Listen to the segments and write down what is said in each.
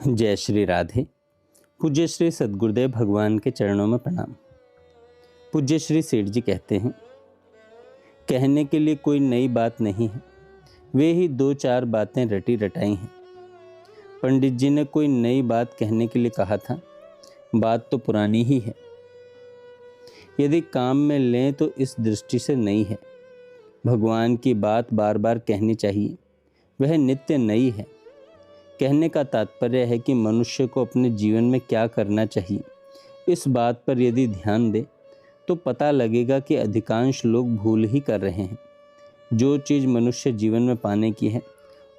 जय श्री राधे। पूज्य श्री सद्गुरुदेव भगवान के चरणों में प्रणाम। पूज्य श्री सेठ जी कहते हैं, कहने के लिए कोई नई बात नहीं है, वे ही दो चार बातें रटी रटाई हैं। पंडित जी ने कोई नई बात कहने के लिए कहा था, बात तो पुरानी ही है। यदि काम में लें तो इस दृष्टि से नई है। भगवान की बात बार बार कहनी चाहिए, वह नित्य नई है। कहने का तात्पर्य है कि मनुष्य को अपने जीवन में क्या करना चाहिए, इस बात पर यदि ध्यान दे तो पता लगेगा कि अधिकांश लोग भूल ही कर रहे हैं। जो चीज़ मनुष्य जीवन में पाने की है,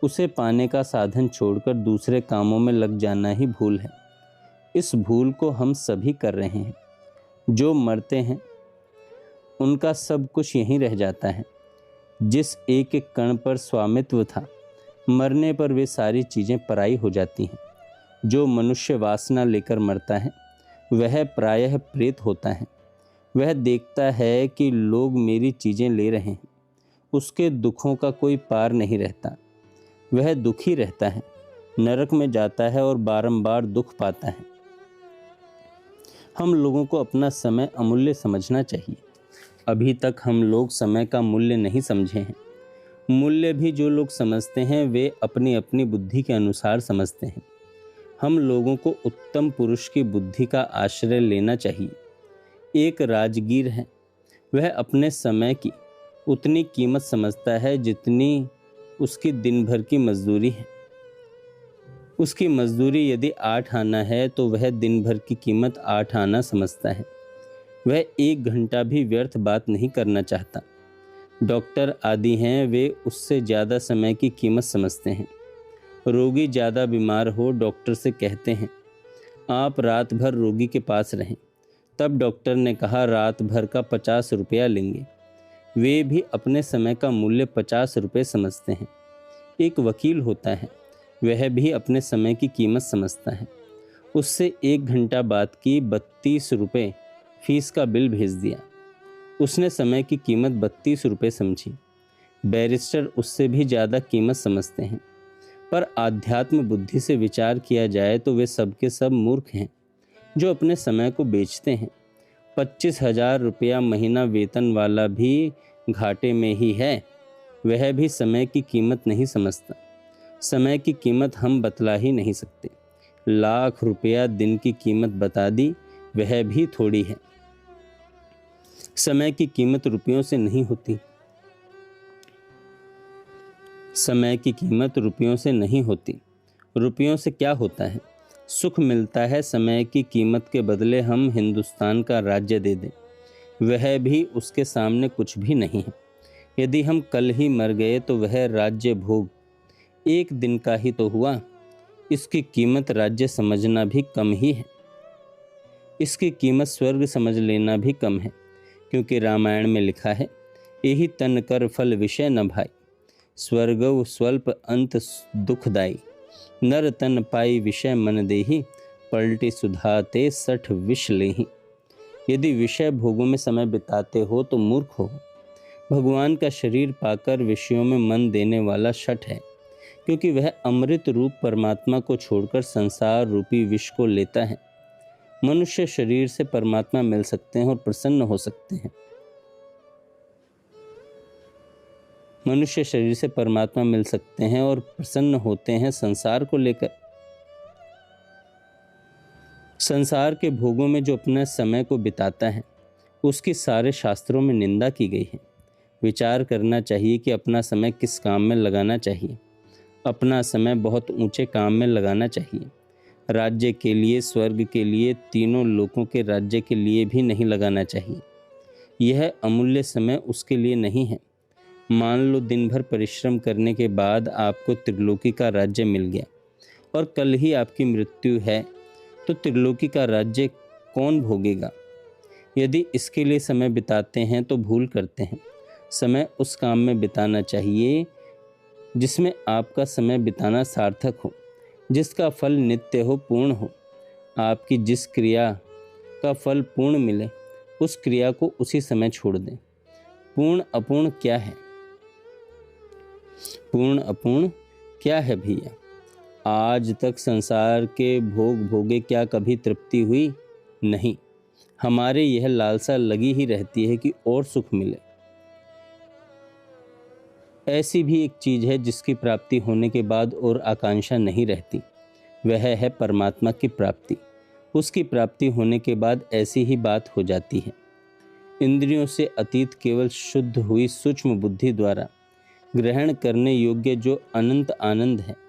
उसे पाने का साधन छोड़कर दूसरे कामों में लग जाना ही भूल है। इस भूल को हम सभी कर रहे हैं। जो मरते हैं उनका सब कुछ यहीं रह जाता है। जिस एक एक कण पर स्वामित्व था, मरने पर वे सारी चीज़ें पराई हो जाती हैं। जो मनुष्य वासना लेकर मरता है वह प्रायः प्रेत होता है। वह देखता है कि लोग मेरी चीज़ें ले रहे हैं, उसके दुखों का कोई पार नहीं रहता। वह दुखी रहता है, नरक में जाता है और बारंबार दुख पाता है। हम लोगों को अपना समय अमूल्य समझना चाहिए। अभी तक हम लोग समय का मूल्य नहीं समझे हैं। मूल्य भी जो लोग समझते हैं वे अपनी अपनी बुद्धि के अनुसार समझते हैं। हम लोगों को उत्तम पुरुष की बुद्धि का आश्रय लेना चाहिए। एक राजगीर है, वह अपने समय की उतनी कीमत समझता है जितनी उसकी दिन भर की मजदूरी है। उसकी मजदूरी यदि 8 आना है तो वह दिन भर की कीमत 8 आना समझता है। वह 1 घंटा भी व्यर्थ बात नहीं करना चाहता। डॉक्टर आदि हैं, वे उससे ज़्यादा समय की कीमत समझते हैं। रोगी ज़्यादा बीमार हो, डॉक्टर से कहते हैं आप रात भर रोगी के पास रहें। तब डॉक्टर ने कहा रात भर का 50 रुपया लेंगे। वे भी अपने समय का मूल्य 50 रुपये समझते हैं। एक वकील होता है, वह भी अपने समय की कीमत समझता है। उससे 1 घंटा बात की, 32 रुपये फीस का बिल भेज दिया। उसने समय की कीमत 32 रुपये समझी। बैरिस्टर उससे भी ज़्यादा कीमत समझते हैं। पर आध्यात्म बुद्धि से विचार किया जाए तो वे सब के सब मूर्ख हैं जो अपने समय को बेचते हैं। 25,000 रुपया महीना वेतन वाला भी घाटे में ही है। वह भी समय की कीमत नहीं समझता। समय की कीमत हम बतला ही नहीं सकते। लाख रुपया दिन की कीमत बता दी, वह भी थोड़ी है। समय की कीमत रुपयों से नहीं होती। समय की कीमत रुपयों से नहीं होती। रुपयों से क्या होता है? सुख मिलता है। समय की कीमत के बदले हम हिंदुस्तान का राज्य दे दें, वह भी उसके सामने कुछ भी नहीं है। यदि हम कल ही मर गए तो वह राज्य भोग 1 दिन का ही तो हुआ। इसकी कीमत राज्य समझना भी कम ही है। इसकी कीमत स्वर्ग समझ लेना भी कम है। क्योंकि रामायण में लिखा है, यही तन कर फल विषय न भाई, स्वर्गव स्वल्प अंत दुखदाई, नर तन पाई विषय मन देही, पलटी सुधाते 60 विष लेही। यदि विषय भोगों में समय बिताते हो तो मूर्ख हो। भगवान का शरीर पाकर विषयों में मन देने वाला शठ है, क्योंकि वह अमृत रूप परमात्मा को छोड़कर संसार रूपी विष को लेता है। मनुष्य शरीर से परमात्मा मिल सकते हैं और प्रसन्न हो सकते हैं। मनुष्य शरीर से परमात्मा मिल सकते हैं और प्रसन्न होते हैं संसार को लेकर। संसार के भोगों में जो अपने समय को बिताता है, उसकी सारे शास्त्रों में निंदा की गई है। विचार करना चाहिए कि अपना समय किस काम में लगाना चाहिए। अपना समय बहुत ऊंचे काम में लगाना चाहिए। राज्य के लिए, स्वर्ग के लिए, तीनों लोकों के राज्य के लिए भी नहीं लगाना चाहिए। यह अमूल्य समय उसके लिए नहीं है। मान लो दिन भर परिश्रम करने के बाद आपको त्रिलोकी का राज्य मिल गया और कल ही आपकी मृत्यु है, तो त्रिलोकी का राज्य कौन भोगेगा? यदि इसके लिए समय बिताते हैं तो भूल करते हैं। समय उस काम में बिताना चाहिए जिसमें आपका समय बिताना सार्थक हो, जिसका फल नित्य हो, पूर्ण हो। आपकी जिस क्रिया का फल पूर्ण मिले, उस क्रिया को उसी समय छोड़ दें। पूर्ण अपूर्ण क्या है? पूर्ण अपूर्ण क्या है भैया? आज तक संसार के भोग भोगे क्या कभी तृप्ति हुई? नहीं। हमारे यह लालसा लगी ही रहती है कि और सुख मिले। ऐसी भी एक चीज है जिसकी प्राप्ति होने के बाद और आकांक्षा नहीं रहती, वह है परमात्मा की प्राप्ति। उसकी प्राप्ति होने के बाद ऐसी ही बात हो जाती है। इंद्रियों से अतीत केवल शुद्ध हुई सूक्ष्म बुद्धि द्वारा ग्रहण करने योग्य जो अनंत आनंद है,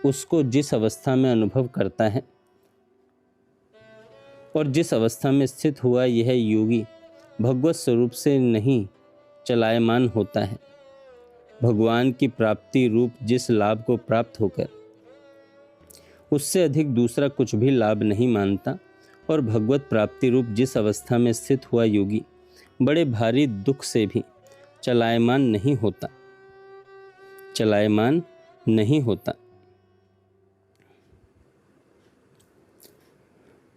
उसको जिस अवस्था में अनुभव करता है और जिस अवस्था में स्थित हुआ यह योगी भगवत स्वरूप से नहीं चलायमान होता है, भगवान की प्राप्ति रूप जिस लाभ को प्राप्त होकर उससे अधिक दूसरा कुछ भी लाभ नहीं मानता, और भगवत प्राप्ति रूप जिस अवस्था में स्थित हुआ योगी बड़े भारी दुख से भी चलायमान नहीं होता।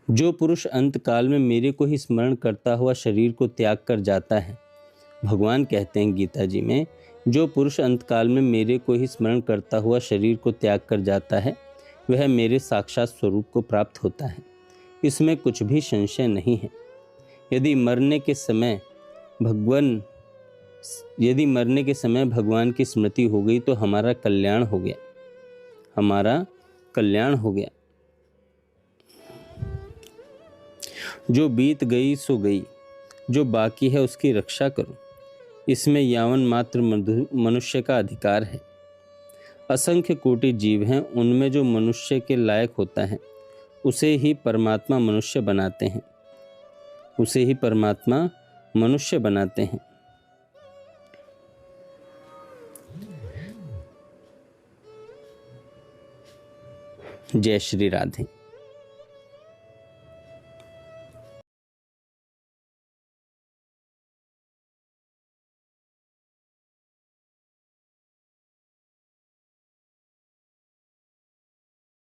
जो पुरुष अंत काल में मेरे को ही स्मरण करता हुआ शरीर को त्याग कर जाता है, भगवान कहते हैं गीता जी में, जो पुरुष अंत काल में मेरे को ही स्मरण करता हुआ शरीर को त्याग कर जाता है, वह मेरे साक्षात स्वरूप को प्राप्त होता है। इसमें कुछ भी संशय नहीं है। यदि मरने के समय भगवान की स्मृति हो गई तो हमारा कल्याण हो गया। जो बीत गई सो गई, जो बाकी है उसकी रक्षा करो। इसमें यावन मात्र मनुष्य का अधिकार है। असंख्य कोटि जीव हैं, उनमें जो मनुष्य के लायक होता है उसे ही परमात्मा मनुष्य बनाते हैं। जय श्री राधे।